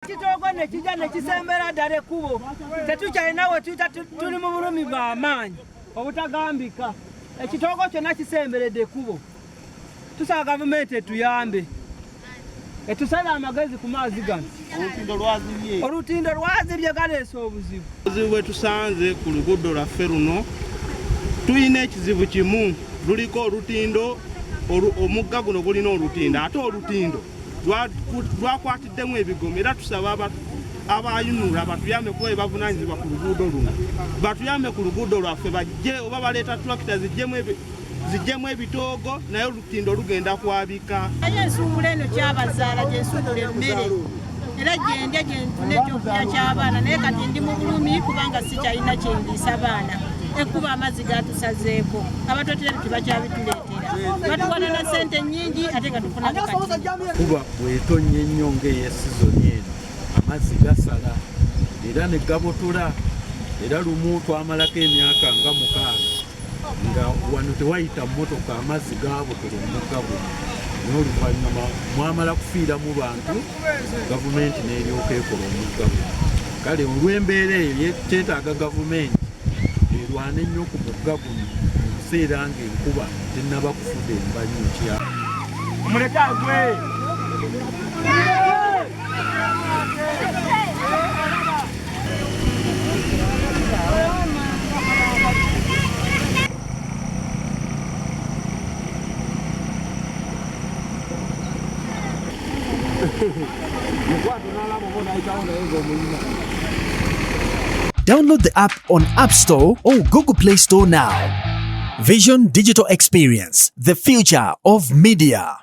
Kitoko ne kijja ne kisembera ddala ekkubo tetukyalina we tuyita tuli mu bulumi bw'amaanyi obutagambika ekitoko kyonna kisemberedde ekkubo tusaba gavumenti etuyambe etusale amagezi ku maazi gano olutindo lwazibye galeesa obuzibu bwe tusanze ku luguudo lwaffe luno tulina ekizibu kimu luliko olutindo omugga guno gulina olutindo ate olutindo lwakwatiddemu ebigomo era tusaba abayunula batuyambe kuba bavunaanyizibwa ku luguudo luno batuyambe ku luguudo lwaffe bajje oba baleeta tulakita zijjemu ebitoogo naye olutindo lugenda kwabika ensuubula eno kyabazaala gyensuubula emmere era gyendya gyenfuna ekyokulya ky'abaana naye kati ndi mu bulumi kubanga sikyalina kyendiisa baana ekkuba amazzi gatusazeeko abatotera tebakyabituleetera batuwana na ssente nnyingi ate nga tufuna kati kuba bw'etonnya ennyo ng'eya sizoni eno amazzi gasala era ne gabotula era lumu twamalako emyaka nga 6 nga wano tewayita mmotoka amazzi gaabotula omugga guno n'oluvannyuma mwamala kufiiramu bantu gavumenti n'eryoka ekola omugga guno kale olw'embeera eyo kyetaaga gavumenti erwane ennyo ku mugga guno mu biseera ng'enkuba tennaba kufuda embanyi nkya mulekagwe Download the app on App Store or Google Play Store now. Vision Digital Experience, the future of media.